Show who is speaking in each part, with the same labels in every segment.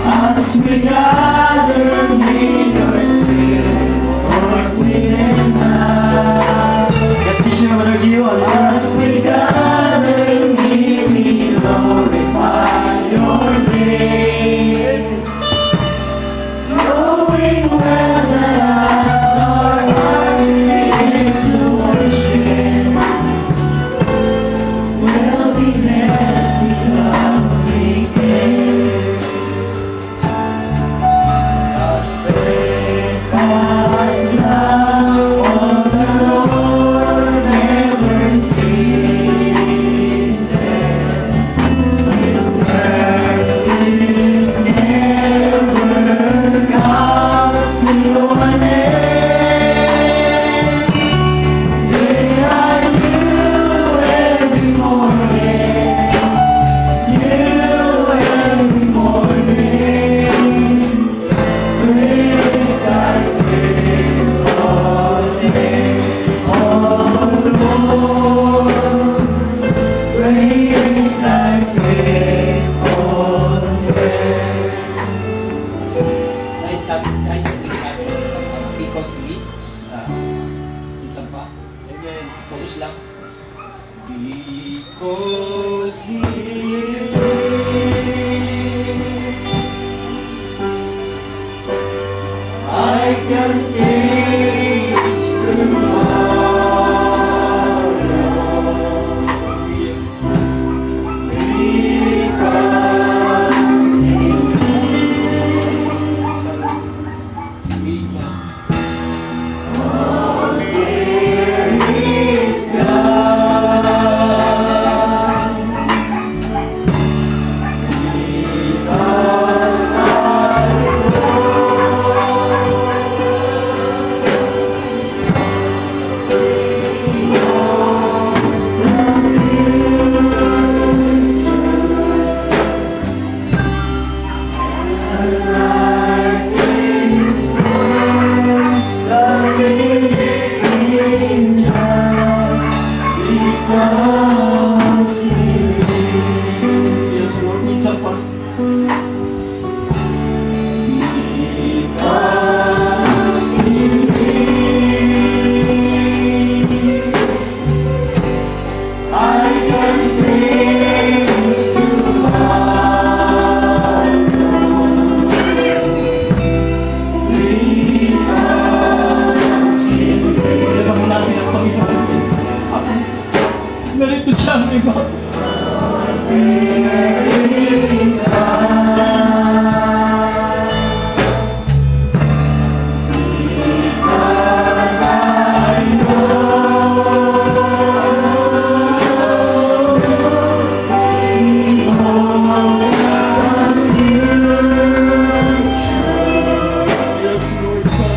Speaker 1: As we gather in your spirit, Lord, sweet and mild. As we gather here, we glorify your name. Knowing well that as our heart begins to worship, we'll be blessed because we care. Steadfast love of the Lord never ceases. His mercies never come to an end. They are new every morning, new every morning. Praise thy faithfulness, O Lord. Praise thy faithfulness.
Speaker 2: Nice to think natin because lips. Minsan pa. Chorus lang. Because he
Speaker 1: I can face tomorrow because all fear is gone. Because
Speaker 2: Yes, Lord, minsan pa.
Speaker 1: I can face tomorrow because in
Speaker 2: Ibang natin ang Panginoon. Narito siya ang iba.
Speaker 1: there is God. Because I
Speaker 2: Yes, Lord God.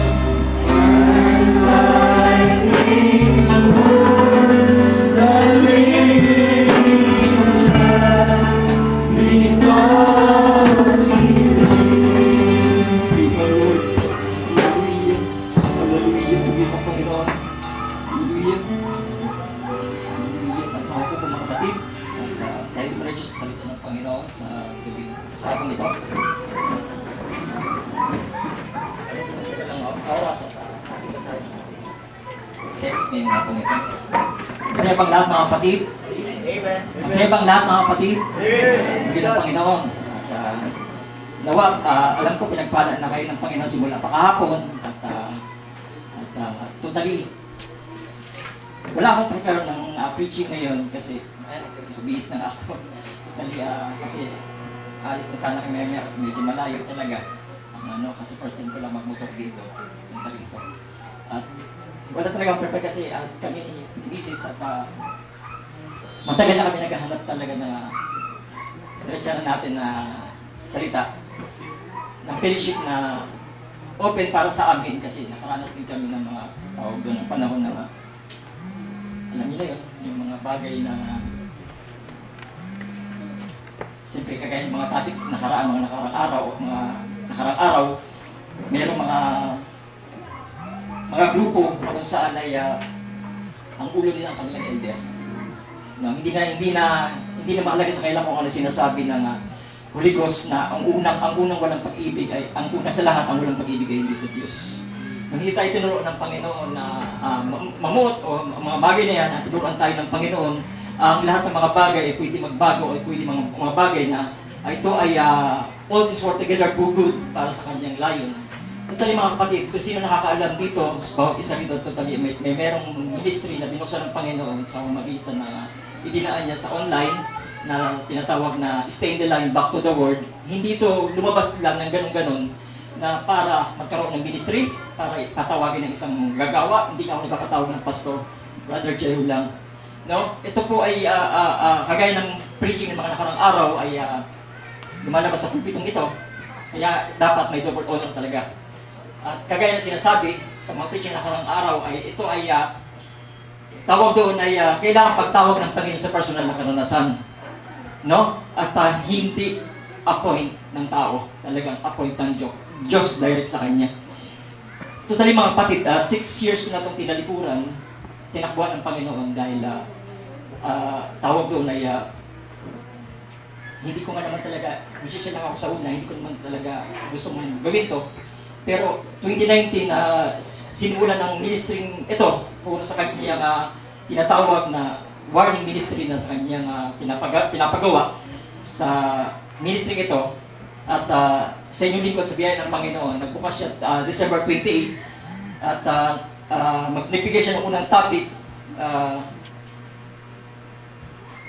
Speaker 2: Thank you, Lord. Hallelujah. Hallelujah. Tugin ang Panginoon. Hallelujah. Hallelujah. At ako po mga kapatid. At tayo diretso sa salita ng Panginoon sa gabi. Sa hapon ito. Ito lang oras at ating basahin. Text ngayong hapon ito. Masaya bang lahat mga kapatid?
Speaker 3: Amen.
Speaker 2: Masaya bang lahat mga kapatid? Hindi ng Panginoon. At nawa, alam ko pinagpala na kayo ng Panginoon simula pa kahapon. At totally, wala akong prepare ng preaching ngayon kasi bihis na ako. Totally, kasi alis na sana kami mamaya kasi medyo malayo talaga. Kasi first time ko lang magmotor dito. Totally ito. At wala talaga prepare kasi kami bisis at matagal na kami naghahanap talaga na diretsahan natin na salita ng fellowship na open para sa amin kasi nakaranas din kami ng mga tawag doon ng panahon na alam niyo na yun, yung mga bagay na siyempre kagaya ng mga topic mga nakarang araw o mga nakarang araw mayroong mga grupo kung saan ay ang ulo nila ang kanilang elder. No, hindi na mahalaga sa kanila kung ano sinasabi ng Holy Ghost na ang unang walang pag-ibig ay, ang una sa lahat, ang walang pag-ibig ay hindi sa Diyos. Nung hindi tayo tinuruan ng Panginoon na mamuot o mga bagay na yan, at tinuruan tayo ng Panginoon, ang lahat ng mga bagay ay pwede magbago o pwede mga bagay na ito ay all this work together for good para sa kanyang layon. Totally mga kapatid, kung sino nakakaalam dito, bawat isa rito, totally, may merong ministry na binuksan ng Panginoon sa magitan na idinaan niya sa online, na tinatawag na stay in the line, back to the word. Hindi ito lumabas lang ng ganun-ganun na para magkaroon ng ministry, para tatawagin ng isang gagawa. Hindi ako nagkakatawag ng pastor, Brother Jehu lang. No? Ito po ay kagaya ng preaching ng mga nakarang araw ay lumalabas sa pulpitong ito. Kaya dapat may double honor talaga. At kagaya ng sinasabi sa mga preaching ng nakarang araw ay ito ay tawag doon ay kailangan pagtawag ng Panginoon sa personal na karanasan. No? At hindi appoint ng tao, talagang appoint ng Diyos direct sa kanya. Totally mga kapatid, 6 years ko na itong tinalikuran, tinakbuhan ng Panginoon dahil tawag doon ay hindi ko nga naman talaga, musician lang ako sa una, hindi ko naman talaga gusto mong gawin to. Pero 2019, sinulan ng ministry ito, kung sa kanyang tinatawag na warning ministry na sa kanyang pinapagawa sa ministry ito. At sa inyong lingkod sa biyaya ng Panginoon, nagbukas siya December 28 at nagbigay siya ng unang topic.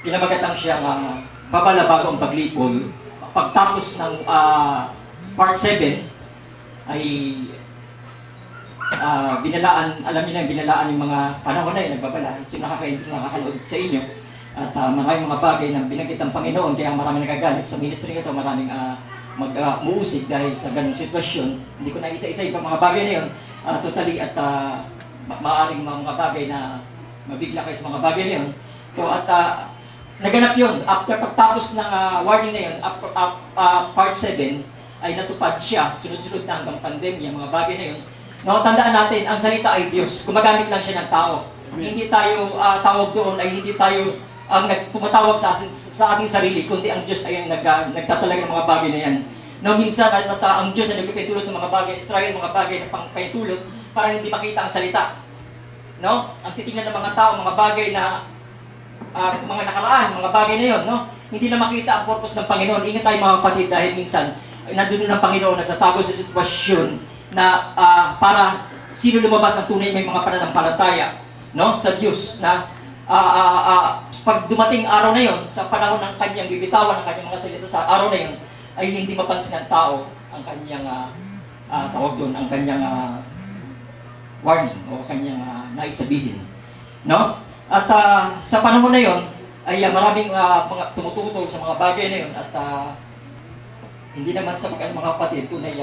Speaker 2: Pinamagatang siya babala bago ang paglipol. Pagtapos ng part 7 ay binalaan, alam niyo na, binalaan yung mga panahon na yun, nagbabala. Sino nakakanood sa inyo. At maraming mga bagay na binanggit ng Panginoon, kaya maraming nagagalit sa ministry ito, maraming muusig dahil sa ganung sitwasyon. Hindi ko na isa-isa ibang mga bagay na yun, totally, at maaaring mga bagay na mabigla kayo sa mga bagay na yun. So, at naganap yun, after pagtapos ng warning na yun, part 7, ay natupad siya, sunod-sunod na hanggang pandemya, mga bagay na yun. No, tandaan natin, ang salita ay Diyos. Gumagamit lang siya ng tao. Hindi tayo tawag doon, ay hindi tayo ang tumatawag sa ating sarili, kundi ang Diyos ay ang nagtatalag ng mga bagay na yan. No, minsan ang Diyos ay nagpipintulot ng mga bagay, Israel, mga bagay na pangpahintulot para hindi makita ang salita. No? Ang titingnan ng mga tao, mga bagay na mga nakaraan, mga bagay na yon, no? Hindi na makita ang purpose ng Panginoon. Ingat tayo mga kapatid dahil minsan nandun ng Panginoon nagtatago sa sitwasyon na para sino lumabas ang tunay may mga pananampalataya, no, sa Diyos na pag dumating araw na yon, sa panahon ng kanyang bibitawan ng kanyang mga salita sa araw na yon, ay hindi mapansin ng tao ang kanyang tawag doon, ang kanyang warning o kanyang nais sabihin, no? At sa panahon na yon ay maraming mga tumututol sa mga bagay na yon at hindi naman sa mga kapatid tunay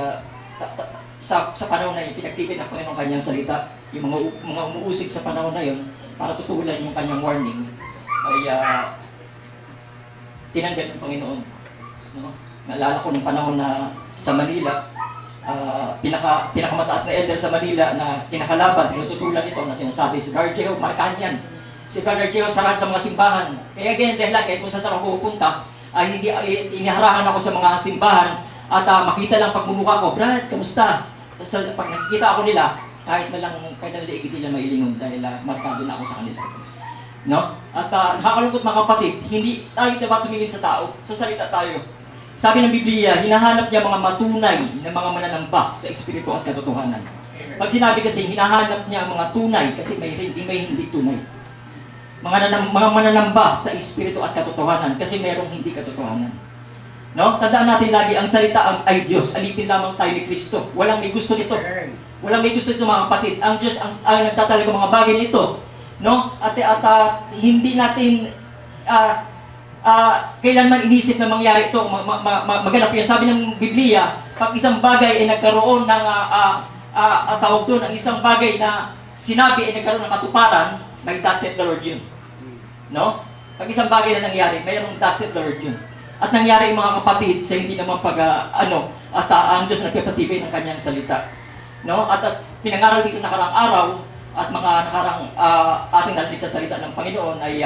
Speaker 2: sa panahon na yun, pinagtipid ng Panginoon kanyang salita. Yung mga umuusig sa panahon na yun, para tutulan yung kanyang warning, ay tinanggal ng Panginoon. No? Naalala ko ng panahon na sa Manila, pinakamataas na elder sa Manila na kinakalaban, tinututulan ito na sinasabi, si Brother Jehu, markahan yan. Si Brother Jehu, sarad sa mga simbahan. Kaya ganyan dahil lang, kahit kung saan ako pupunta, hindi iniharahan ako sa mga simbahan, at makita lang pagmumukha ko, Brad, kamusta? Tapos pag nakikita ako nila, kahit na liigit nila mailingon dahil markado na ako sa kanila. No? At nakakalungkot mga kapatid, hindi tayo dapat tumingin sa tao, sa salita tayo. Sabi ng Biblia, hinahanap niya mga matunay na mga mananamba sa Espiritu at katotohanan. Pag sinabi kasi, hinahanap niya mga tunay kasi may hindi tunay. Mga mananamba sa Espiritu at katotohanan kasi merong hindi katotohanan. No? Tandaan natin lagi, ang salita ay Diyos. Alipin lamang tayo ni Kristo. Walang may gusto nito. Walang may gusto nito mga kapatid. Ang Diyos ang nagtatalaga mga bagay nito. No? At hindi natin kailanman inisip na mangyari ito. Maganap yan. Sabi ng Biblia, pag isang bagay ay nagkaroon ng tawag doon, ang isang bagay na sinabi ay nagkaroon ng katuparan, may that said the Lord yun. No? Pag isang bagay na nangyari, mayroong that said the Lord yun. At nangyari yung mga kapatid sa hindi naman ang Diyos nagpapatibay ng kanyang salita. No? At pinangaral dito nakarang araw at mga nakarang ating narinig sa salita ng Panginoon ay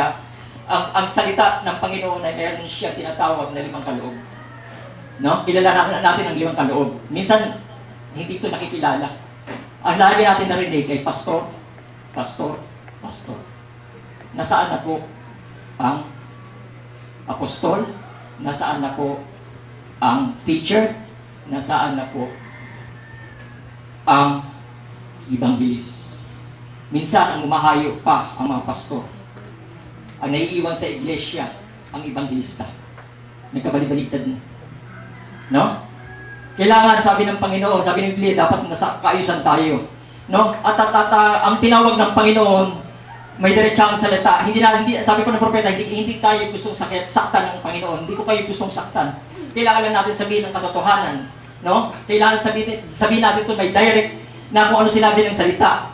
Speaker 2: ang salita ng Panginoon ay mayroon siya tinatawag na 5 kaloob. No? Kilala natin ang 5 kaloob. Minsan, hindi ito nakikilala. Ang lagi natin narinig ay pastor, pastor, pastor. Nasaan na po ang apostol? Nasaan na po ang teacher? Nasaan na po ang evangelist? Minsan, ang umahayo pa ang mga pastor. Ang naiiwan sa iglesia, ang evangelista. Nagkabalibaligtad na. No? Kailangan, sabi ng Panginoon, sabi ng Biblia, dapat nasa kaayusan tayo. No? At ang tinawag ng Panginoon, may diretsang salita. Sabi ko ng propeta, hindi tayo gustong saktan ng Panginoon. Hindi ko kayo gustong saktan. Kailangan lang natin sabihin ng katotohanan. No? Kailangan sabihin natin ito may direct na kung ano sinabi ng salita.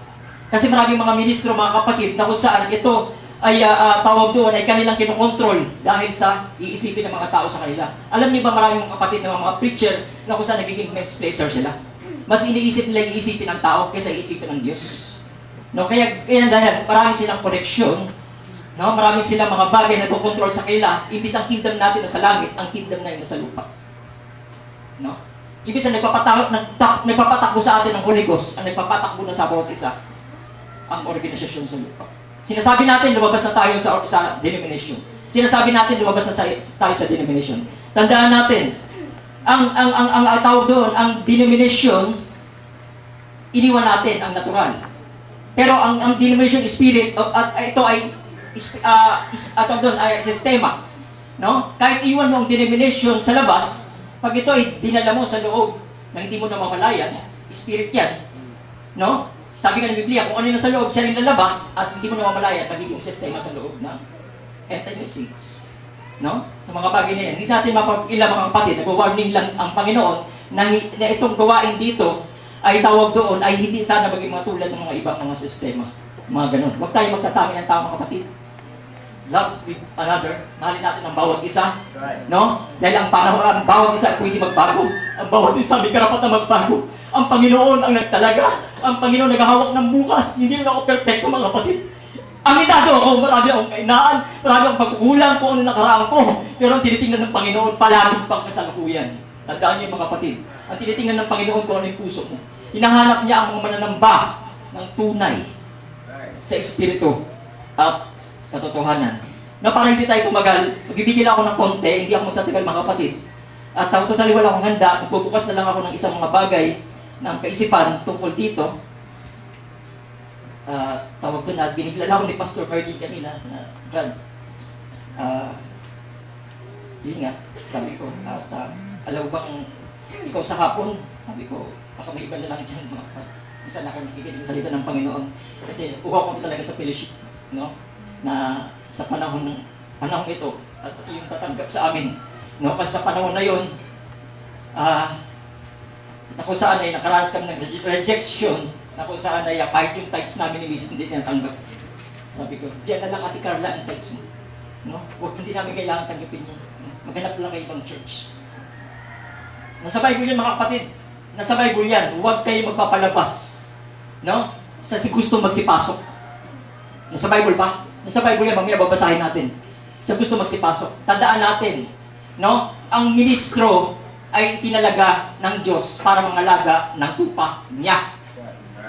Speaker 2: Kasi maraming mga ministro, mga kapatid, na kung saan ito ay tawag doon ay kanilang kinokontrol dahil sa iisipin ng mga tao sa kanila. Alam niyo ba maraming mga kapatid na mga preacher na kung saan nagiging misplacer sila? Mas iniisip nila yung isipin ng tao kaysa isipin ng Diyos. No, kaya dahil marami silang connection, no, marami silang mga bagay na nagkokontrol sa kanila, imbis ang kingdom natin na sa langit, ang kingdom na yun nasa lupa. No? Ibig sabihin, nagpapatakbo sa atin ang Holy Ghost, ang nagpapatakbo na sa bawat isa, ang organisasyon sa lupa. Sinasabi natin, lumabas na tayo sa denomination. Sinasabi natin, lumabas na tayo sa denomination. Tandaan natin, ang tawag doon, ang denomination, iniwan natin ang natural. Pero ang denomination spirit, ito ay sistema. No? Kahit iwan mo ang denomination sa labas, pag ito ay dinala mo sa loob na hindi mo na mamalayan, spirit yan. No? Sabi nga ng Biblia, kung ano yung nasa loob, siya rin lalabas at hindi mo na mamalayan, magiging sistema sa loob ng anti-message. No? Sa mga bagay na yan, hindi natin mapag-ilang mga kapatid, nag-warning lang ang Panginoon na itong gawain dito ay tawag doon ay hindi sana maging matulad ng mga ibang mga sistema. Mga ganun. Huwag tayo magtatangin ng tao mga kapatid. Love with another. Mahalin natin ang bawat isa. No? Dahil ang panahon, ang bawat isa ay pwede magbago. Ang bawat isa may karapatan magbago. Ang Panginoon ang nagtalaga. Ang Panginoon naghahawak ng bukas. Hindi na ako perfecto mga kapatid. Amitado ako, marami akong kainaan, marami akong pagkukulang kung ano nakaraan ko. Pero ang tinitingnan ng Panginoon, palaging pang kasalukuyan. Tandaan niyo mga kapatid, ang tinitingnan ng Panginoon kung ano yung puso mo. Hinahanap niya ang mga mananamba ng tunay sa Espiritu at katotohanan. Na para hindi tayo kumagal, magbibigil ako ng konti, hindi ako magtatagal mga kapatid. At totally wala akong handa, magbubukas na lang ako ng isang mga bagay ng kaisipan tungkol dito. Tawag doon at binigla ako ni Pastor Martin kanina na God, yun nga, sabi ko, at alam mo bang ikaw sa hapon, sabi ko, baka may iba na lang dyan, isa na akong nakikinig sa salita ng Panginoon. Kasi uhaw ko talaga sa fellowship, no? Na sa panahon ito, at yung tatanggap sa amin, no? Kasi sa panahon na yun, na kung saan ay nakaranas kami ng rejection, na kung saan ay kahit yung tithes namin ni Mrs. hindi niya tanggap. Sabi ko, diyan na lang Ate Carla ang tithes mo. No? Huwag hindi namin kailangan tanggapin niya. Maghanap lang kayo ibang church. Nasa Bible yan mga kapatid. Nasa Bible yan. Huwag kayo magpapalabas. No? Sa si gusto magsipasok. Nasa Bible pa? Nasa Bible yan. Mamaya babasahin natin. Sa gusto magsipasok. Tandaan natin. No? Ang ministro ay tinalaga ng Diyos para mangalaga ng tupa niya.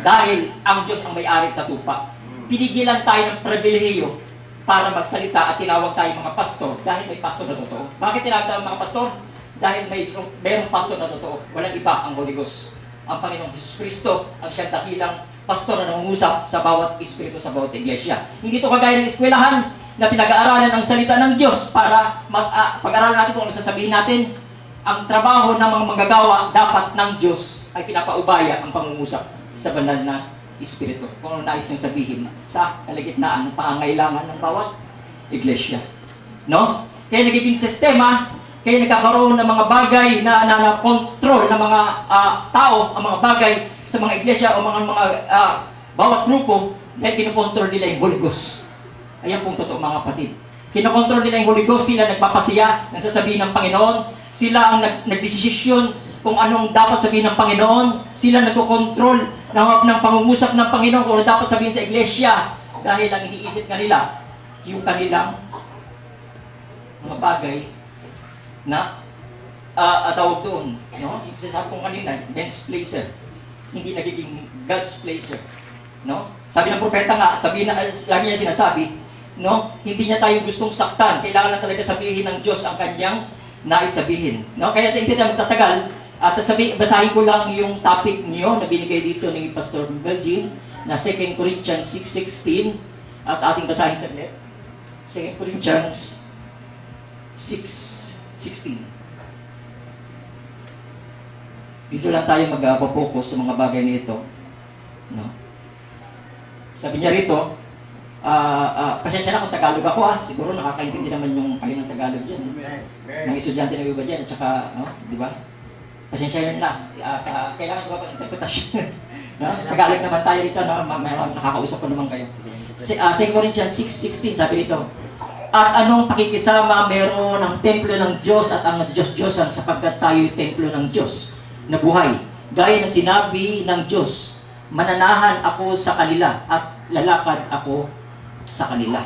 Speaker 2: Dahil ang Diyos ang may-ari sa tupa. Pinigilan tayo ng pribilehiyo para magsalita at tinawag tayo mga pastor dahil may pastor na totoo. Bakit tinawag tayo mga pastor? Dahil mayroong pastor na totoo. Walang iba ang Holy Ghost. Ang Panginoong Jesus Kristo ang siyang dakilang pastor na nangungusap sa bawat espiritu sa bawat iglesia. Hindi ito kagaya ng eskwelahan na pinag-aaralan ang salita ng Diyos para pag-aralan natin kung ano sasabihin natin. Ang trabaho ng mga manggagawa dapat ng Diyos ay pinapaubaya ang pangungusap sa banal na espiritu. Kung ano nais niyang sabihin sa kalagitnaan ng pangangailangan ng bawat iglesia. No? Kaya nagiging sistema, kaya nagkakaroon ng mga bagay na control ng mga tao, ang mga bagay sa mga iglesia o mga bawat grupo dahil kinokontrol nila yung Holy Ghost. Ayan pong totoo mga kapatid. Kinokontrol nila yung Holy Ghost, sila nagpapasiya ng sasabihin ng Panginoon, sila ang nagdesisyon kung anong dapat sabihin ng Panginoon, sila nagkokontrol ng pangungusap ng Panginoon kung ano dapat sabihin sa iglesia dahil ang iniisip nila yung kanilang mga bagay na tawag doon, no? Yung sinasabi ko kanina, men's pleaser. Hindi nagiging God's pleaser. No? Sabi ng propeta nga, lagi niya sinasabi, no? Hindi niya tayo gustong saktan. Kailangan lang talaga sabihin ng Diyos ang kanyang nais sabihin. No? Kaya hindi tayo magtatagal. At basahin ko lang yung topic niyo na binigay dito ni Pastor Belgin na 2 Corinthians 6:16 at ating basahin saglit. 2 Corinthians 6:16. Dito lang tayo mag-focus sa mga bagay nito. No? Sabi niya rito, pasensya na kung Tagalog ako siguro nakakaintindi naman yung kayo ng Tagalog dyan. Mga estudyante na iba dyan, at saka, no? Di ba? Pasensya yun na. Kailangan ko ba pang interpretasyon? No? Tagalog naman tayo rito, no? Nakakausap ko naman kayo. 2 Corinthians 6:16, sabi rito, at anong pakikisama meron ng templo ng Diyos at ang Diyos-Diyosan sapagkat tayo'y templo ng Diyos na buhay. Gaya ng sinabi ng Diyos, mananahan ako sa kanila at lalakad ako sa kanila.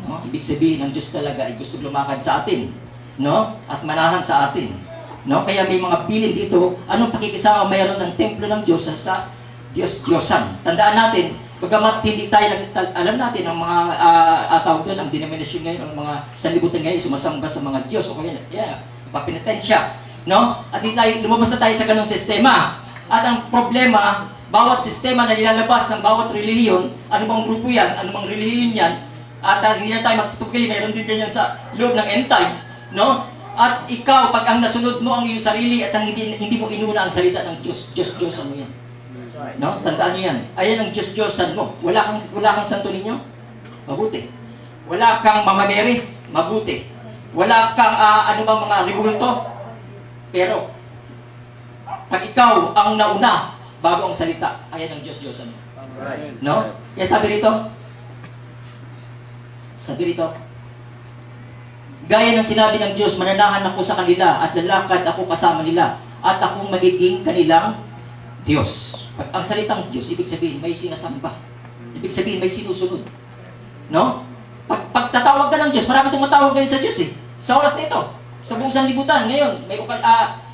Speaker 2: No? Ibig sabihin ng Diyos talaga ay gusto lumakad sa atin, no? At manahan sa atin. No? Kaya may mga bilin dito, anong pakikisama mayroon ng templo ng Diyos sa Diyos-Diyosan. Tandaan natin, bagamat hindi tayo alam natin ang mga tawag doon, ang denomination ngayon, ang mga sanlibutan ngayon, sumasamba sa mga Diyos o kaya, papinitensya. No? At lumabas na tayo sa ganong sistema. At ang problema, bawat sistema na nilalabas ng bawat relihiyon, ano bang grupo yan, ano bang relihiyon yan, at hindi na tayo magtutugili, mayroon din ganyan sa loob ng end time, no? At ikaw, pag ang nasunod mo ang iyong sarili at ang hindi mo inuna ang salita ng Diyos, Diyos-Diyosan mo yan. No? Tandaan niyo yan. Ayan ang Diyos-Diyosan mo. Wala kang santo ninyo? Mabuti. Wala kang Mama Mary? Mabuti. Wala kang ano bang mga ribulto? Pero, pag ikaw ang nauna, bago ang salita, ayan ang Diyos-Diyosan mo. No? Kaya sabi rito, gaya ng sinabi ng Diyos, mananahan ako sa kanila at lalakad ako kasama nila at akong magiging kanilang Diyos. Pag ang salitang Diyos, ibig sabihin may sinasamba. Ibig sabihin may sinusunod. No? Pag tatawag ka ng Diyos, marami tumatawag kayo sa Diyos eh. Sa oras na ito, sa buong sanlibutan, ngayon, may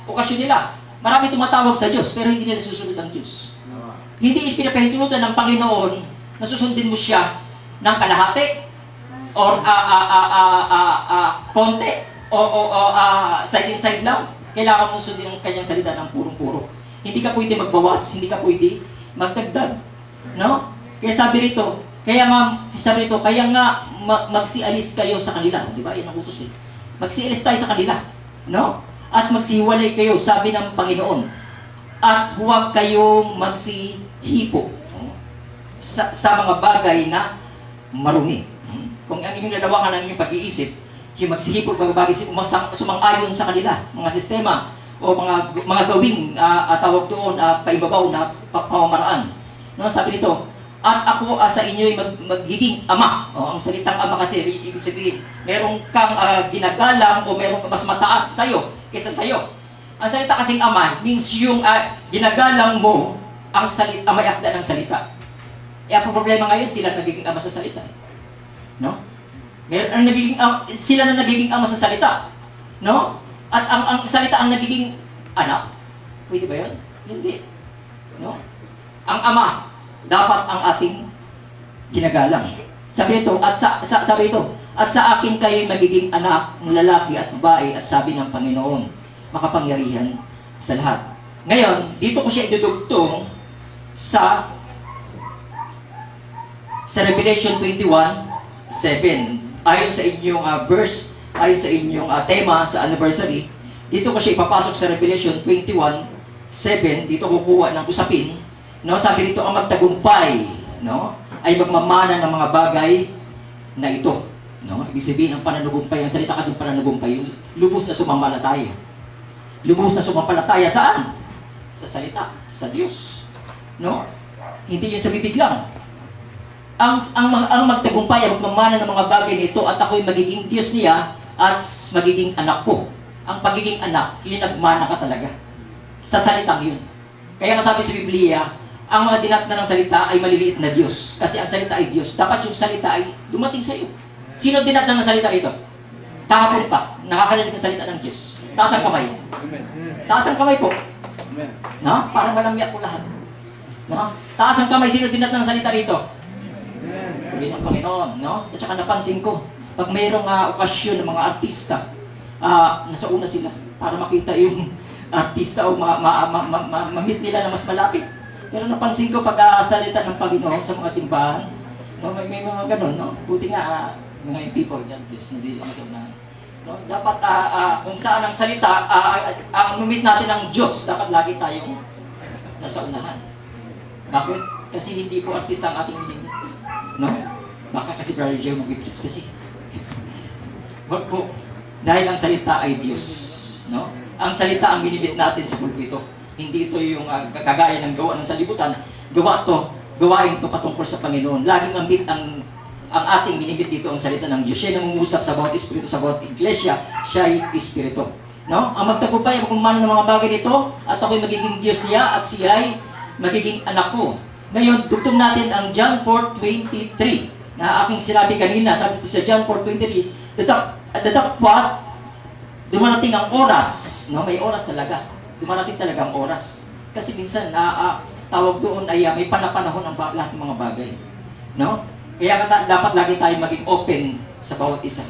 Speaker 2: okasyon nila. Marami tumatawag sa Diyos, pero hindi nila susunod ang Diyos. Hindi pinapahintulutan ng Panginoon na susundin mo siya ng kalahati or konti o side and side lang. Kailangan mong sundin ang kanyang salita ng purong-puro. Hindi ka pwede magbawas, hindi ka pwede magdagdag. No? Kaya sabi rito, kaya nga magsialis kayo sa kanila. Di ba? Yan ang utos eh. Magsialis tayo sa kanila. No? At magsihiwalay kayo, sabi ng Panginoon. At huwag kayong magsihipo sa mga bagay na marumi. Kung ang inyong lalawakan ng inyong pag-iisip, yung magsihipo, sumang-ayon sa kanila, mga sistema, o mga gawing tawag doon, paibabaw na pamamaraan. No? Sabi nito, at ako sa inyo'y magiging ama. Ang salitang ama kasi, ibig sabihin, meron kang ginagalang o meron kang mas mataas sa'yo kaysa sa'yo. Ang salita kasing ama means yung ginagalang mo ang may akda ng salita. Ang problema ngayon, sila nagiging ama sa salita. No? Sila na nagiging ama sa salita. No? At ang salita ang nagiging anak. Pwede ba yun? Hindi. No? Ang ama, dapat ang ating ginagalang. Sabi ito, at sa akin kayo magiging anak ng lalaki at babae at sabi ng Panginoon, makapangyarihan sa lahat. Ngayon, dito ko siya idudugtong sa Revelation 21:7. Ayon sa inyong verse, ayon sa inyong tema sa anniversary, dito ko siya ipapasok sa Revelation 21:7. Dito kukuha ng usapin. No, sabi dito ang magtagumpay, no, ay magmamana ng mga bagay na ito. No, ibig sabihin ang pananagumpay, ang salita kasi pananagumpay, yung lubos na sumampalataya. Lubos na sumampalataya saan? Sa salita, sa Diyos. No? Hindi yun sa bibig lang. Ang magtagumpay ay magmamana ng mga bagay nito at ako'y magiging Diyos niya at magiging anak ko. Ang pagiging anak, yun nagmana ka talaga. Sa salitang yun. Kaya nga sabi sa Biblia, ang mga dinatna ng salita ay maliliit na Diyos. Kasi ang salita ay Diyos. Dapat yung salita ay dumating sa iyo. Sino dinatna ng salita ito? Kahapon pa, nakakarinig ng salita ng Diyos. Taas ang kamay. Taas ang kamay po. No? Parang malamyak po lahat. No? Taas ang kamay. Sino dinat ng salita rito? Pagin ng Panginoon. No? At saka napansin ko, pag mayroong okasyon ng mga artista, nasa una sila para makita yung artista o ma-meet nila na mas malapit. Pero napansin ko pag salita ng Panginoon sa mga simbahan, no, may mga ganun, no? Buti nga, mga people, God bless, hindi lang ito na. No? Dapat, kung saan ang salita, ang meet natin ng Diyos, dapat lagi tayong nasa unahan. Bakit? Kasi hindi po artista ang ating minimit. No? Baka kasi Brother Joe mag-preach kasi. Wag po. Dahil ang salita ay Diyos. No? Ang salita ang binibit natin sa pulpito. Hindi ito yung kagaya ng gawa ng salibutan. Gawain ito patungkol sa Panginoon. Laging ang ating binibit dito ang salita ng Diyos. Siya namumuusap sa bawat espiritu, sa bawat iglesia. Siya ay espiritu. No? Ang magtagumpay kung mano ng mga bagay nito, at ako'y magiging Diyos niya, at siya ay magiging anak ko. Ngayon, dugtong natin ang John 4:23 na aking sinabi kanina. Sabi ito sa John 4:23, datapwat, dumarating ang oras. No? May oras talaga. Dumarating talaga ang oras. Kasi minsan, tawag doon ay may panapanahon ang lahat ng mga bagay. No? Kaya dapat lagi tayo maging open sa bawat isa.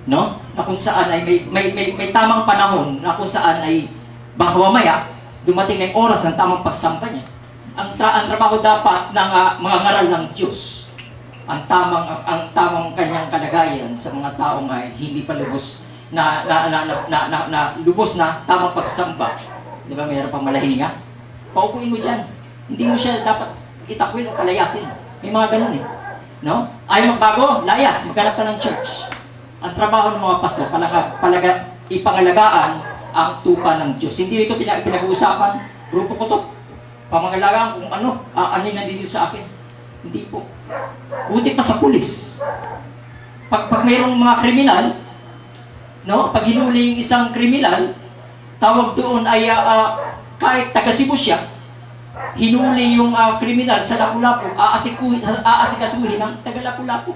Speaker 2: No? Na kung saan ay may tamang panahon na kung saan ay baka mamaya dumating na yung oras ng tamang pagsampa niya. Ang trabaho dapat ng mga ngaral ng Diyos, ang tamang kanyang kalagayan sa mga taong ay hindi pa lubos na lubos na tamang pagsamba. Di ba mayroon pang malahininga? Paupuin mo dyan. Hindi mo siya dapat itakwil o palayasin. May mga ganun eh. No? Ayaw magbago, layas, maghanap ka ng church. Ang trabaho ng mga pastor, ipangalagaan ang tupa ng Diyos. Hindi ito pinag-uusapan, grupo ko to. Pamangalagaan kung ano yung nandito sa akin. Hindi po. Buti pa sa pulis. Pag mayroong mga kriminal, no? Pag hinuli yung isang kriminal, tawag doon ay kahit taga-Cebu siya, hinuli yung kriminal sa Lapu-Lapu, aasikasuhin ng taga-Lapu-Lapu.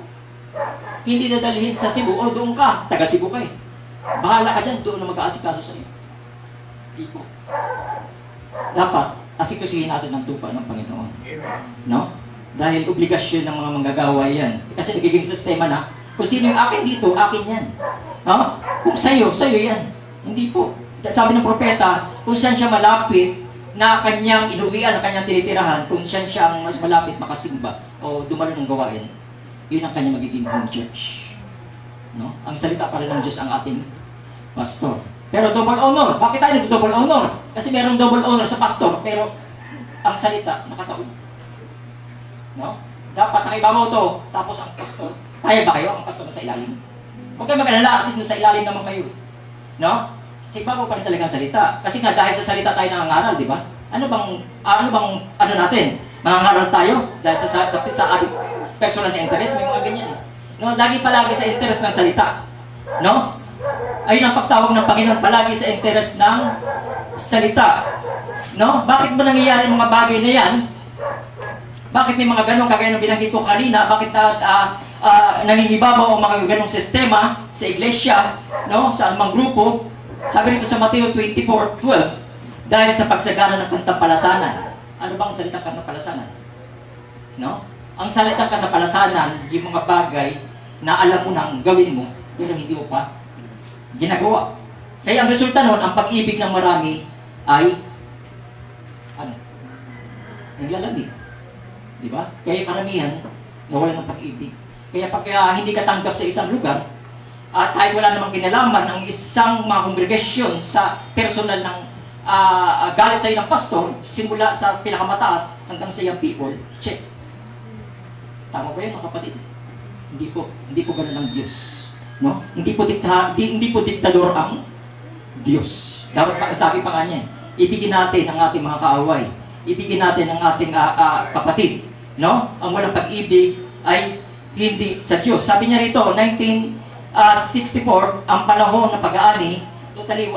Speaker 2: Hindi dadalhin sa Cebu, o doon ka, taga-Cebu ka eh. Bahala ka dyan, doon na mag-aasikaso sa iyo. Hindi po. Dapat, asikasuhin natin ang tupa ng Panginoon. No? Dahil obligasyon ng mga manggagawa yan. Kasi nagiging sistema na, kung sino yung akin dito, akin yan. No? Kung sa'yo yan. Hindi po. Sabi ng propeta, kung saan siya malapit, na kanyang inuwian, na kanyang tinitirahan, kung siya ang mas malapit makasimba o dumalo ng gawain, yun ang kanyang magiging home church. No? Ang salita pa rin ng Diyos ang ating pastor. Pero double honor. Bakit tayo nag-double honor? Kasi merong double honor sa pastor, pero ang salita nakataon. No? Dapat nakibabaw to, tapos ang pastor. Kaya ba kayo? Ang pastor na sa ilalim? Huwag kayo mag-alala, at least nasa ilalim naman kayo. No? Sa ibabaw pa rin talaga ang salita. Kasi nga dahil sa salita tayo nangangaral, di ba? Ano natin? Nangangaral tayo dahil sa ating personal na interest, may mga ganyan eh. No, lagi palagi sa interest ng salita. No? Ayun ang pagtawag ng Panginoon, palagi sa interest ng salita. No? Bakit ba nangyayari mga bagay na yan? Bakit may mga ganong kagaya ng binanggit ko kanina? Bakit nangingibabaw ang mga ganong sistema sa iglesia, no? Sa anumang grupo? Sabi rito sa Mateo 24:12, dahil sa pagsagana ng kantapalasanan. Ano bang salitang kantapalasanan? No? Ang salitang kantapalasanan, yung mga bagay na alam mo nang gawin mo, pero hindi mo pa ginagawa. Kaya ang resulta nun, ang pag-ibig ng marami ay naglalamig. Di ba? Kaya karamihan, nawalan ng pag-ibig. Kaya pag hindi ka tanggap sa isang lugar, at kahit wala namang kinalaman ang isang mga kongregasyon sa personal ng galit sa ng pastor, simula sa pinakamataas hanggang sa young people, check. Tama ba yan mga kapatid? Hindi po ganoon ang Diyos. No? Hindi po diktador ang Diyos. Dapat sabi pa nga niya, ibigin natin ang ating mga kaaway. Ibigin natin ang ating kapatid. No? Ang walang pag-ibig ay hindi sa Diyos. Sabi niya rito, 1964, ang panahon ng pag-aani, totally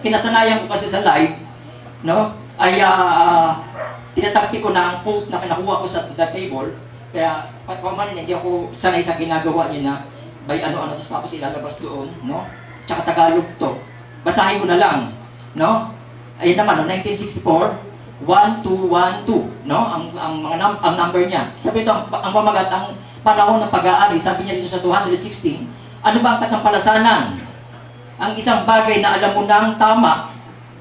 Speaker 2: kinasanayan ko kasi sa live, no? Ay tinatagpi ko na ang quote na nakuha ko sa the table. Kaya pagpamanin, hindi ako sanay sa ginagawa niya na by ano-ano, tapos ilalabas doon, no? tsaka Tagalog to. Basahin ko na lang, no? Ayun naman, no? 1964, 1212, no? Ang number niya. Sabi ito, ang pamagat, ang panahon ng pag-aari, sabi niya dito sa 216, ano ba ang katampalasanan? Ang isang bagay na alam mo nang tama,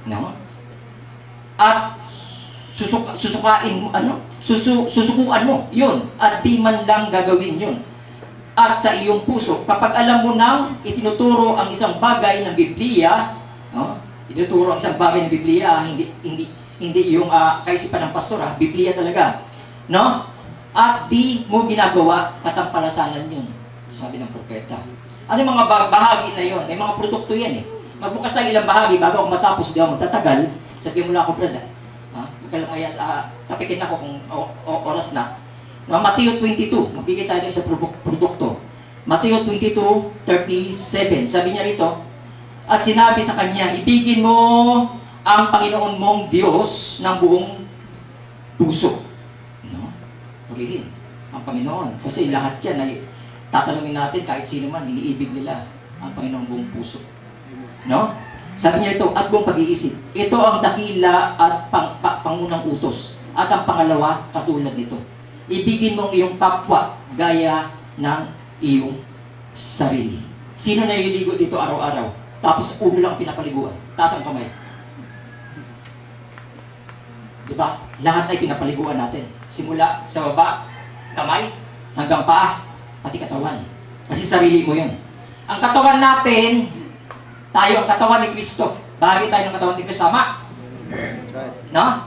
Speaker 2: no? At susukuan mo, yun, at di man lang gagawin yun. At sa iyong puso, kapag alam mo nang itinuturo ang isang bagay ng Biblia, no? Itinuturo ang isang bagay ng Biblia, hindi yung kaisipan ng pastor, Biblia talaga, no? At di mo ginagawa, katampalasanan yun, sabi ng propeta. Ano yung mga bahagi na yun? May mga produkto yan eh. Magbukas tayo ilang bahagi bago ako matapos, di ako magtatagal, sabihin mo lang ako, brother. Huwag ka lang kaya tapikin ako kung oras na. Mateo 22, magbigay tayo sa produkto. Mateo 22:37, sabi niya rito, at sinabi sa kanya, ibigin mo ang Panginoon mong Diyos ng buong puso. No? Purihin ang Panginoon. Kasi lahat yan ay tatanungin natin kahit sino man, iniibig nila ang Panginoon buong puso. No? Sabi niya ito, at buong pag-iisip. Ito ang dakila at pangunang utos. At ang pangalawa, katulad nito. Ibigin mong iyong kapwa gaya ng iyong sarili. Sino na ililigo dito araw-araw? Tapos ulo lang pinapaliguan. Taas ang kamay. Diba? Lahat ay pinapaliguan natin. Simula sa baba, kamay, hanggang paa, pati katawan. Kasi sarili mo yun. Ang katawan natin, tayo ang katawan ni Kristo. Bahagi tayo ng katawan ni Kristo. Tama? No?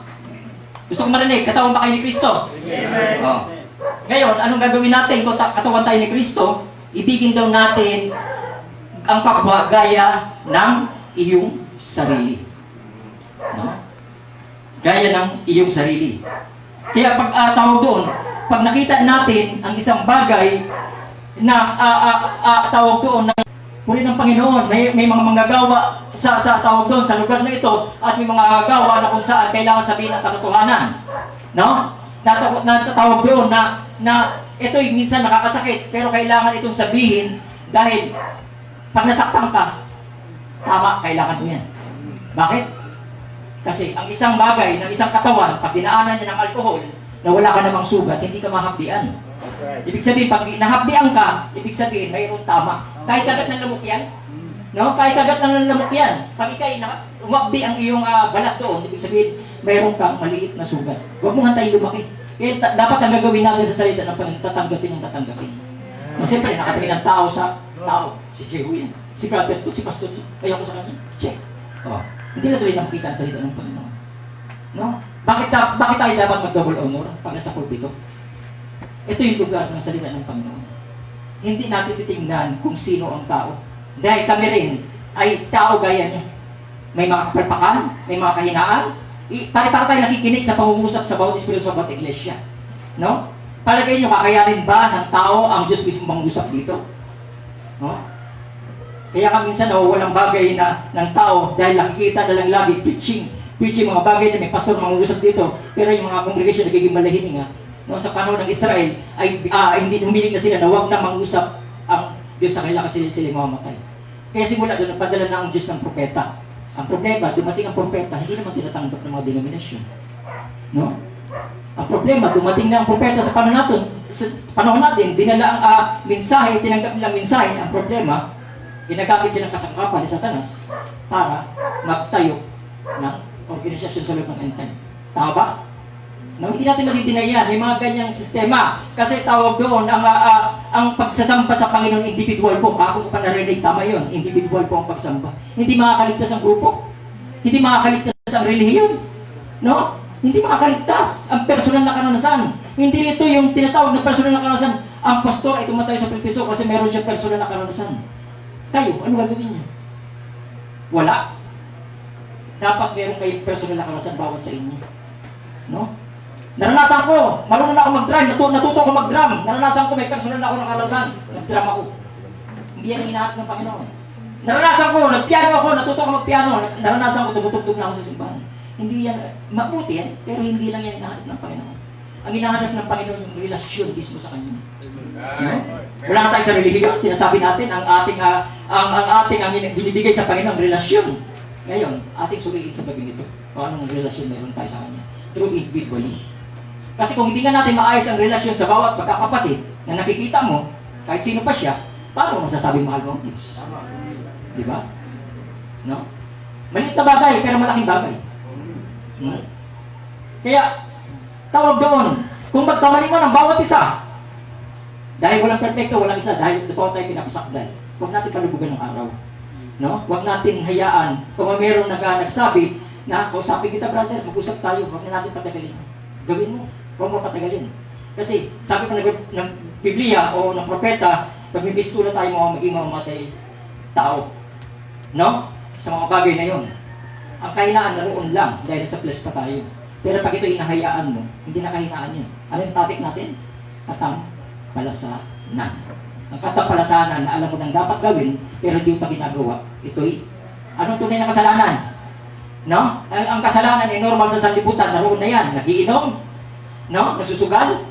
Speaker 2: Gusto ko marinig, katawan ba kayo ni Kristo?
Speaker 1: Amen.
Speaker 2: Oh. Ngayon, anong gagawin natin kung katawan tayo ni Kristo? Ibigin daw natin ang kapwa gaya ng iyong sarili. No? Gaya ng iyong sarili. Kaya pag tawag doon, pag nakita natin ang isang bagay na tawag doon na puri ng Panginoon, may mga manggagawa sa tawag doon, sa lugar na ito, at may mga gawa na kung saan kailangan sabihin ang katotohanan. No? Natawag doon na ito'y minsan nakakasakit, pero kailangan itong sabihin dahil pag nasaktan ka, tama, kailangan mo yan. Bakit? Kasi ang isang bagay ng isang katawan, pag dinaanan niya ng alkohol, na wala ka namang sugat, hindi ka mahapdian. Ibig sabihin, pag nahapdian ka, ibig sabihin, mayroon tama. Kahit kagat ng lamok yan, no? Kahit kagat ng lamok yan, pag ikay umapdi ang iyong balat doon, ibig sabihin, mayroon kang maliit na sugat. Huwag mo hantayin lumaki. Kaya dapat ang gagawin natin sa salita ng Panginoon, tatanggapin ang tatanggapin. No, siyempre, nakatingin ng tao sa tao. Si Jehu yan. Si brother to, si pastor to. Ayaw ko sa kanya. Check. Oh. Hindi na tuloy nakikita ang salita ng Panginoon. No? Bakit tayo dapat mag-double honor pag nasa pulpito? Ito yung lugar ng salita ng Panginoon. Hindi natin titingnan kung sino ang tao. Dahil kami rin ay tao gaya niyo. May mga kapalpakan, may mga kahinaan. Para tayo nakikinig sa pangungusap sa bawat espiritu sa bawat iglesia. No? Palagay niyo, kakayanin ba ng tao ang Diyos mismo mangusap dito? No? Kaya ka minsan nawawalang bagay na ng tao dahil nakikita na lang lagi preaching mga bagay na may pastor mangusap dito. Pero yung mga congregation nagiging malahining no, sa panahon ng Israel ay hindi humiling na sila na huwag na mangusap ang Diyos sa kanila kasi sila mamamatay. Kaya simula doon nagpadala na ang Diyos ng propeta. Ang problema, dumating ang propeta, hindi naman tinatanggap ng mga denominasyon. No? Ang problema, dumating na ang propeta sa panahon natin, dinala ang mensahe, tinanggap nilang mensahe. Ang problema, ginagamit silang kasangkapan ni Satanas para magtayo ng organisasyon sa loob ng end time. Tama ba? No, hindi natin madidinayan, may mga ganyang sistema. Kasi tawag doon, ang pagsasamba sa Panginoon, individual po. Ako ko pa narinig, tama yun. Individual po ang pagsamba. Hindi makakaligtas ang grupo. Hindi makakaligtas ang relihiyon. No? Hindi makakaligtas ang personal na karanasan. Hindi ito yung tinatawag na personal na karanasan. Ang pastor ay tumatay sa pulpito kasi meron siya personal na karanasan. Kayo, ano gagawin niyo? Wala. Dapat meron kayong personal na karanasan bawat sa inyo. No? Naranasan ko, marunong na ako mag-drum, natuto ako mag-drum. Naranasan ko, may personal na ako ng karanasan. Nag-drum ako. Hindi yan ang hinahanap ng Panginoon. Naranasan ko, nag-piano ako, natuto ako mag-piano. Naranasan ko, tumutugtog na ako sa simbahan. Hindi yan, mabuti yan, pero hindi lang yan hinahanap ng Panginoon. Ang hinahanap ng Panginoon yung relasyon mismo sa Kanya. No? Wala na tayo sa relihiyon. Sinasabi natin, ang ating binibigay sa Panginoon, relasyon. Ngayon, ating suriin sa gabing ito. Kung anong relasyon meron tayo sa Kanya. Through individually. Kasi kung hindi nga natin maayos ang relasyon sa bawat magkakapatid na nakikita mo, kahit sino pa siya, paano masasabi mahal mo ang Diyos? Di ba? No? Maliit na bagay, pero malaking bagay. No? Kaya, tawag doon, kung magkamali mo ng bawat isa, dahil walang perfecto, walang isa, dahil bawat tayo pinapasakdal, huwag natin palubugan ng araw. No? Huwag natin hayaan, kung mayroong nagsabi, na kausapin kita brother, mag-usap tayo, huwag na natin patagalin. Gawin mo, huwag mo patagalin. Kasi sabi pa ng Biblia o ng propeta, pag may bistula tayo maging mamamatay tao. No? Sa mga bagay na yon. Ang kahinaan naroon lang dahil sa flesh pa tayo. Pero pag ito hinahayaan mo, hindi na kahinaan yan. Ano yung topic natin? Katampalasanan. Ang katampalasanan na alam mo nang dapat gawin, pero hindi mo pa ginagawa, ito'y anong tunay na kasalanan? No? Ang kasalanan ay normal sa sanlibutan, naroon na yan. Nagiinom, no? Nagsusugal,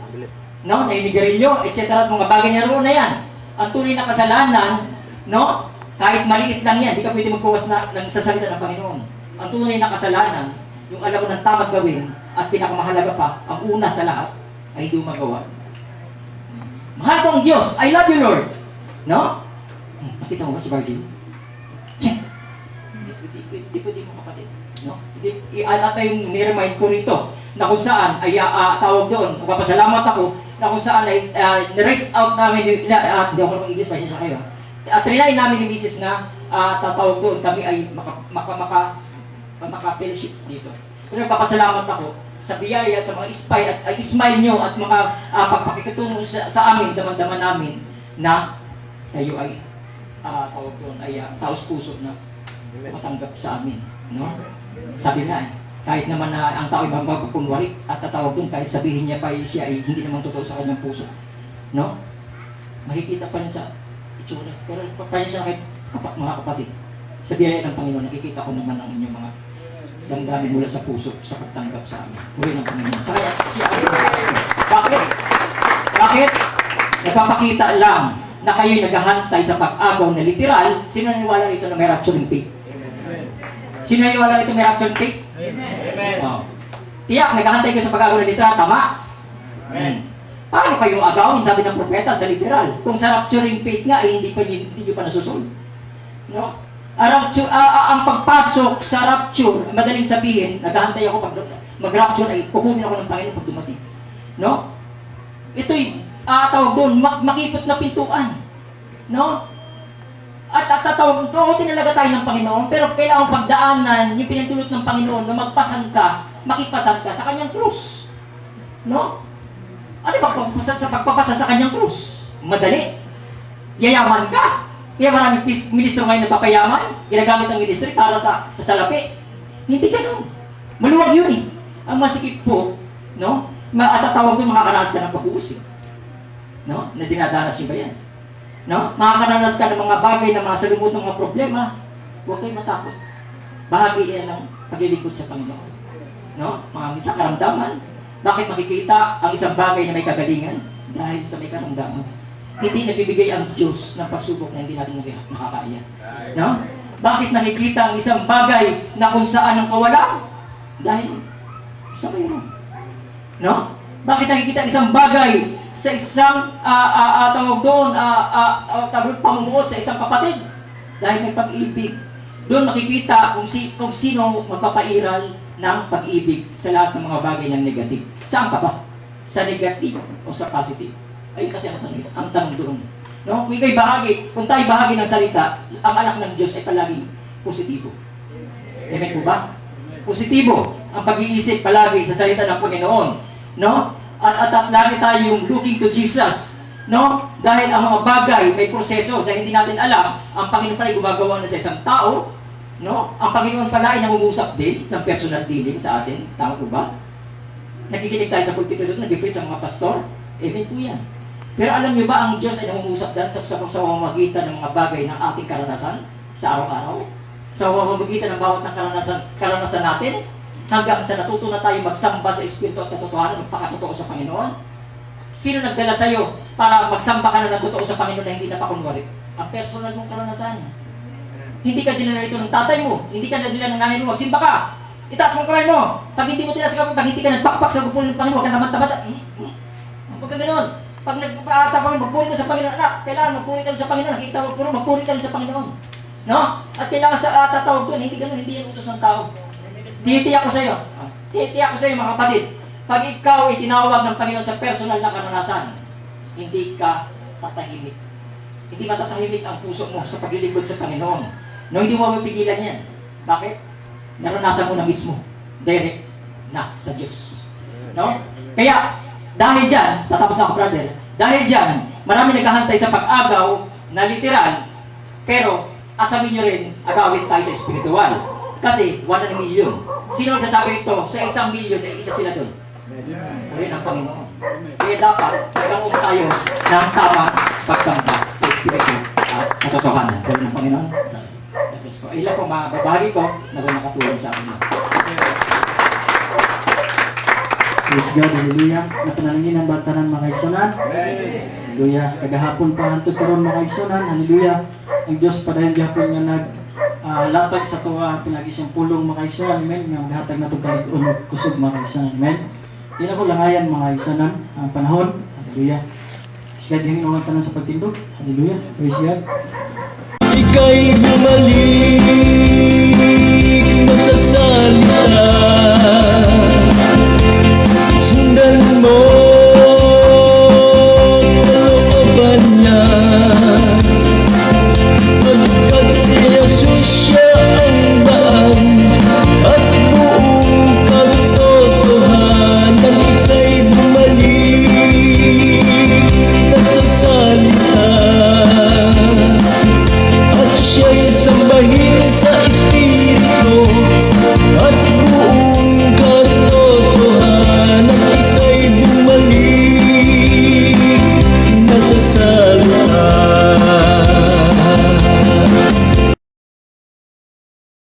Speaker 2: no? Naninigarilyo, etc. Mga bagay na naroon na yan. Ang tunay na kasalanan, no? Kahit maliit lang yan, di ka pwede magpuwas ng sasalita ng Panginoon. Ang tunay na kasalanan, yung alam mo ng tamang gawin, at pinakamahalaga pa, ang una sa lahat, ay hindi mo magawa. Mahal ko ang Diyos, I love you Lord. No? Nakita mo ba si Bardine? Check. Hindi pwede mo kapatid. No? Ialata yung niremind ko rito na kung saan ay tawag doon, magpapasalamat ako na kung saan ay rest out namin, hindi ako naman English, pasensya kayo. Trinay namin ni Mrs. na tatawag doon, kami ay maka-fellowship dito. Pero nagpapasalamat ako sa biyaya, sa mga smile nyo at mga pagpakikatungo sa amin, daman-daman namin na kayo ay tawag doon, ay taos puso na matanggap sa amin. No? Sabi nga kahit naman na ang tao ay magpapunwari at tatawag doon, kahit sabihin niya pa siya ay hindi naman totoo sa kanyang puso. No? Makikita pa rin sa itsura. Pero pa rin siya kahit mga kapatid. Sa biyaya ng Panginoon, nakikita ko naman ang inyong mga damdamin mula sa puso sa pagtanggap sa amin. Muli ng Panginoon. Sa kaya siya ay bakit? Bakit? Nagpapakita lang na kayo'y naghahantay sa pag-agaw na literal. Sino naniwala rito na may rapturing faith? Sino naniwala rito may rapturing faith?
Speaker 3: Amen.
Speaker 2: Oh. Tiyak, naghahantay kayo sa pag-agaw na literal. Tama?
Speaker 3: Amen.
Speaker 2: Paano kayong agawin, sabi ng propeta sa literal? Kung sa rapturing faith nga, hindi nyo pa nasusunod. No? Ang pagpasok sa rapture, madaling sabihin, naghahantay ako pag mag-rapture ay kukunin ako ng Panginoon pag dumating. No? Ito'y tawag doon, makipot na pintuan. No? At tatawag doon, tinalaga tayo ng Panginoon, pero kailangan pagdaanan yung pinagdulot ng Panginoon na makipasan ka sa kanyang krus. No? Ano ba sa pagpapasa sa kanyang krus? Madali. Yayaman ka. Kaya maraming ministro ngayon na papayaman, ginagamit ang ministry para sa salapi. Hindi ganun. Maluwag yun eh. Ang masikip po, no? Matatawag doon, makakaranas ka ng pag-uusig. No? Na dinadanas nyo ba yan? No? Makakaranas ka ng mga bagay na mga salumot ng mga problema. Huwag kayong matakot. Bahagi yan ng paglilingkod sa Panginoon. No? Mga minsan karamdaman. Bakit makikita ang isang bagay na may kagalingan? Dahil sa may karamdaman. Hindi nagbibigay ang Diyos ng pagsubok na hindi natin makakaya. No? Bakit nakikita ang isang bagay na kung saan ang kawalan? Dahil sa mayroon. No? Bakit nakikita ang isang bagay sa isang tawag doon, pamumuot sa isang kapatid? Dahil may pag-ibig. Doon makikita kung sino magpapairal ng pag-ibig sa lahat ng mga bagay ng negative. Saan ka ba? Sa negative o sa positive? Ayun kasi ang tanong doon. No? Kung ikaw'y bahagi, kung tayo bahagi ng salita, ang anak ng Diyos ay palaging positibo. Amen po ba? Positibo ang pag-iisip palagi sa salita ng Panginoon. No? At lagi tayong looking to Jesus. No? Dahil ang mga bagay may proseso, dahil hindi natin alam, ang Panginoon pala ay gumagawa na sa isang tao. No? Ang Panginoon pala ay nangungusap din ng personal dealing sa atin. Tama po ba? Nakikinig tayo sa pulpito doon, nag-preach ang mga pastor. Amen po yan. Pero alam niyo ba ang Diyos ay nangungusap din sa pamamagitan ng mga bagay ng ating karanasan sa araw-araw? Sa pamamagitan ng bawat ng karanasan natin? hanggang sa natuto na tayo magsamba sa Espiritu at katotohanan, magpakatotoo sa Panginoon? Sino nagdala sa'yo para magsamba ka na ng totoo sa Panginoon na hindi napakunwari? Ang personal mong karanasan. Hindi ka dinala ito ng tatay mo, hindi ka nadala ng nanay mo, magsimba ka. Itaas mo ang kamay mo. Pag hindi mo tinaas ka, pag hindi ka nagpakpak sa pagpuli ng Panginoon, huwag kang tamad-tamad. Huwag ka ganoon. Pag nagpapatapang, magpuri ka sa Panginoon, anak, kailangan magpuri ka sa Panginoon, nakikita mo puro, magpuri ka sa Panginoon. No? At kailangan sa tatawag doon, hindi ganoon, hindi yan utos ng tao. Titiyak ko sa iyo. Titiyak ko sa iyo, mga kapatid. Pag ikaw ay tinawag ng Panginoon sa personal na karanasan, hindi ka tatahimik. Hindi matatahimik ang puso mo sa paglilingkod sa Panginoon. No, hindi mo mapigilan yan. Bakit? Naranasan mo na mismo. Direct na sa Diyos. No? Kaya, dahil dyan, tatapos na ako, brother, dahil dyan, marami naghahantay sa pag-agaw na literal, pero asamin nyo rin, agawin tayo sa spiritual. Kasi 1 million. Sino magsasabi ito? Sa 1 million, ay isa sila doon. Uri ng Panginoon. Kaya dapat, magkaroon tayo ng tamang pagsamba sa Espiritu at katotohanan. Uri ng Panginoon. Ay lang po, mababahagi ko na kung nakatulong sa akin.
Speaker 4: Praise God, hallelujah. Napanalangin ang batanan mga igsunan. Hallelujah. Kagahapon pa hantud karon mga igsunan. Hallelujah. Ang Diyos pa dahil gihapon nga latag sa tuwa pinagi siyang pulong mga igsunan. Amen. Nga maghatag na itong kalig-unod kusog mga igsunan. Amen. Di na ko langayan mga igsunan ang panahon. Hallelujah. Praise God, hingin mga tanan sa pagtindog. Hallelujah. Praise God.
Speaker 5: Ika'y bumalik